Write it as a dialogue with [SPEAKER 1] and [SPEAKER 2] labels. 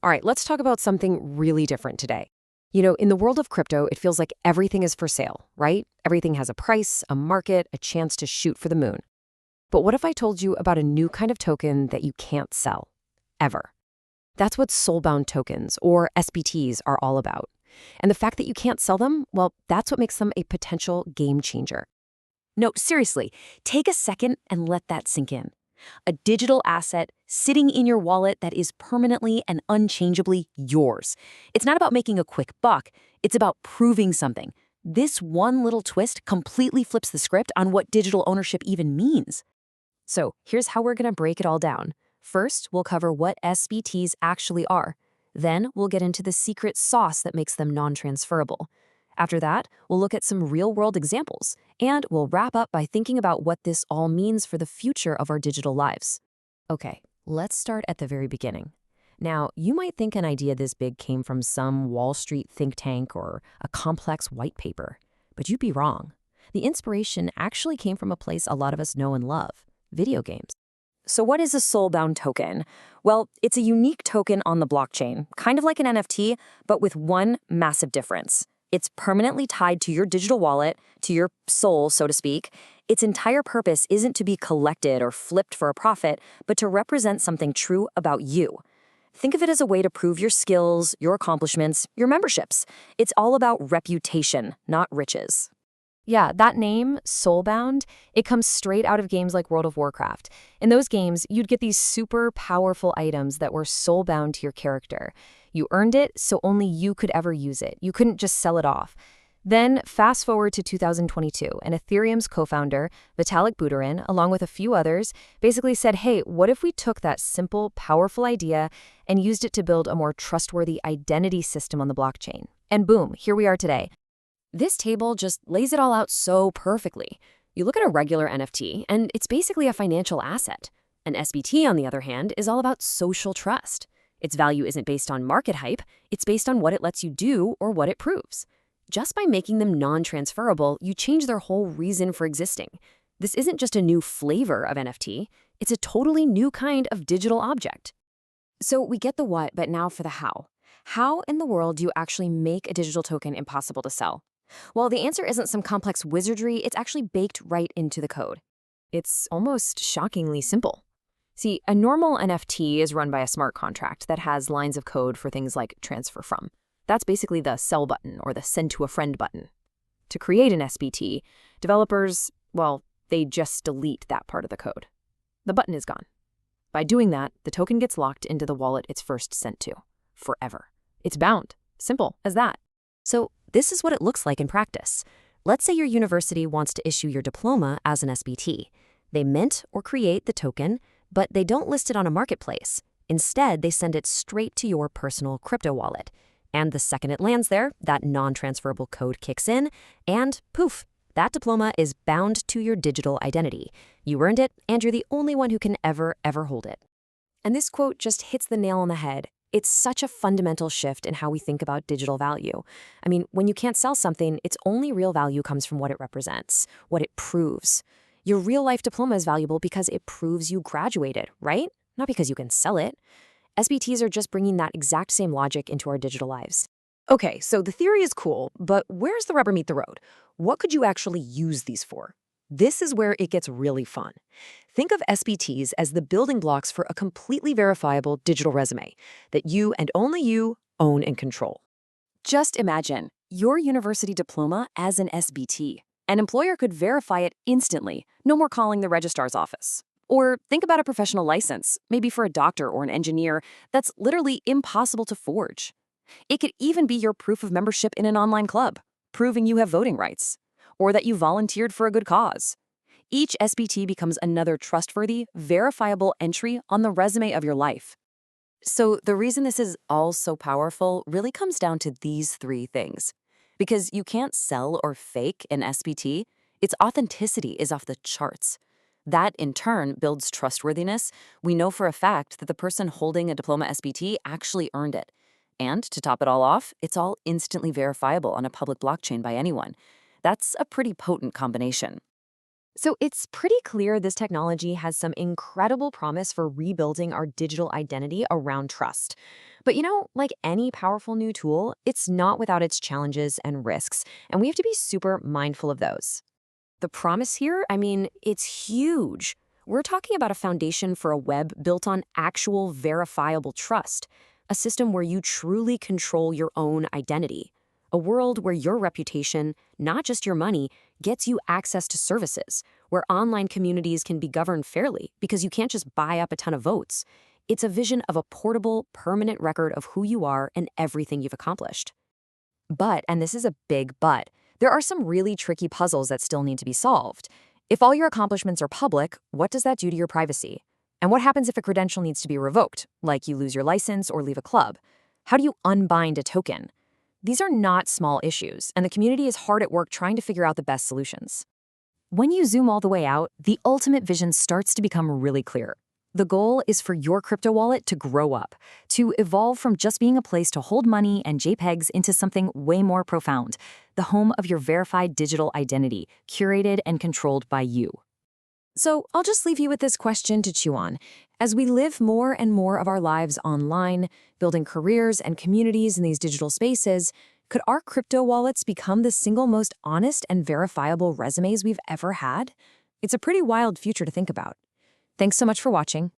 [SPEAKER 1] All right, let's talk about something really different today. In the world of crypto, it feels like everything is for sale, right? Everything has a price, a market, a chance to shoot for the moon. But what if I told you about a new kind of token that you can't sell? Ever. That's what Soulbound tokens, or SBTs, are all about. And the fact that you can't sell them, well, that's what makes them a potential game changer. No, seriously, take a second and let that sink in. A digital asset sitting in your wallet that is permanently and unchangeably yours. It's not about making a quick buck, it's about proving something. This one little twist completely flips the script on what digital ownership even means. So here's how we're going to break it all down. First, we'll cover what SBTs actually are. Then we'll get into the secret sauce that makes them non-transferable. After that, we'll look at some real-world examples, and we'll wrap up by thinking about what this all means for the future of our digital lives. Okay, let's start at the very beginning. Now, you might think an idea this big came from some Wall Street think tank or a complex white paper, but you'd be wrong. The inspiration actually came from a place a lot of us know and love: video games. So what is a Soulbound token? Well, it's a unique token on the blockchain, kind of like an NFT, but with one massive difference. It's permanently tied to your digital wallet, to your soul, so to speak. Its entire purpose isn't to be collected or flipped for a profit, but to represent something true about you. Think of it as a way to prove your skills, your accomplishments, your memberships. It's all about reputation, not riches. Yeah, that name, Soulbound, it comes straight out of games like World of Warcraft. In those games, you'd get these super powerful items that were soulbound to your character. You earned it, so only you could ever use it. You couldn't just sell it off. Then, fast forward to 2022, and Ethereum's co-founder, Vitalik Buterin, along with a few others, basically said, hey, what if we took that simple, powerful idea and used it to build a more trustworthy identity system on the blockchain? And boom, here we are today. This table just lays it all out so perfectly. You look at a regular NFT, and it's basically a financial asset. An SBT, on the other hand, is all about social trust. Its value isn't based on market hype, it's based on what it lets you do or what it proves. Just by making them non-transferable, you change their whole reason for existing. This isn't just a new flavor of NFT, it's a totally new kind of digital object. So we get the what, but now for the how. How in the world do you actually make a digital token impossible to sell? Well, the answer isn't some complex wizardry, it's actually baked right into the code. It's almost shockingly simple. See, a normal NFT is run by a smart contract that has lines of code for things like transfer from. That's basically the sell button or the send to a friend button. To create an SBT, developers, well, they just delete that part of the code. The button is gone. By doing that, the token gets locked into the wallet it's first sent to, forever. It's bound. Simple as that. So this is what it looks like in practice. Let's say your university wants to issue your diploma as an SBT. They mint or create the token, but they don't list it on a marketplace. Instead, they send it straight to your personal crypto wallet. And the second it lands there, that non-transferable code kicks in, and poof, that diploma is bound to your digital identity. You earned it, and you're the only one who can ever hold it. And this quote just hits the nail on the head. It's such a fundamental shift in how we think about digital value. I mean, when you can't sell something, its only real value comes from what it represents, what it proves. Your real-life diploma is valuable because it proves you graduated, right? Not because you can sell it. SBTs are just bringing that exact same logic into our digital lives. Okay, so the theory is cool, but where's the rubber meet the road? What could you actually use these for? This is where it gets really fun. Think of SBTs as the building blocks for a completely verifiable digital resume that you and only you own and control. Just imagine your university diploma as an SBT. An employer could verify it instantly, no more calling the registrar's office. Or think about a professional license, maybe for a doctor or an engineer, that's literally impossible to forge. It could even be your proof of membership in an online club, proving you have voting rights, or that you volunteered for a good cause. Each SBT becomes another trustworthy, verifiable entry on the resume of your life. So the reason this is all so powerful really comes down to these three things. Because you can't sell or fake an SBT, its authenticity is off the charts. That, in turn, builds trustworthiness. We know for a fact that the person holding a diploma SBT actually earned it. And to top it all off, it's all instantly verifiable on a public blockchain by anyone. That's a pretty potent combination. So it's pretty clear this technology has some incredible promise for rebuilding our digital identity around trust. But like any powerful new tool, it's not without its challenges and risks, and we have to be super mindful of those. The promise here, I mean, it's huge. We're talking about a foundation for a web built on actual verifiable trust, a system where you truly control your own identity, a world where your reputation, not just your money, gets you access to services, where online communities can be governed fairly because you can't just buy up a ton of votes. It's a vision of a portable, permanent record of who you are and everything you've accomplished. But, and this is a big but, there are some really tricky puzzles that still need to be solved. If all your accomplishments are public, what does that do to your privacy? And what happens if a credential needs to be revoked, like you lose your license or leave a club? How do you unbind a token? These are not small issues, and the community is hard at work trying to figure out the best solutions. When you zoom all the way out, the ultimate vision starts to become really clear. The goal is for your crypto wallet to grow up, to evolve from just being a place to hold money and JPEGs into something way more profound, the home of your verified digital identity, curated and controlled by you. So I'll just leave you with this question to chew on. As we live more and more of our lives online, building careers and communities in these digital spaces, could our crypto wallets become the single most honest and verifiable resumes we've ever had? It's a pretty wild future to think about. Thanks so much for watching.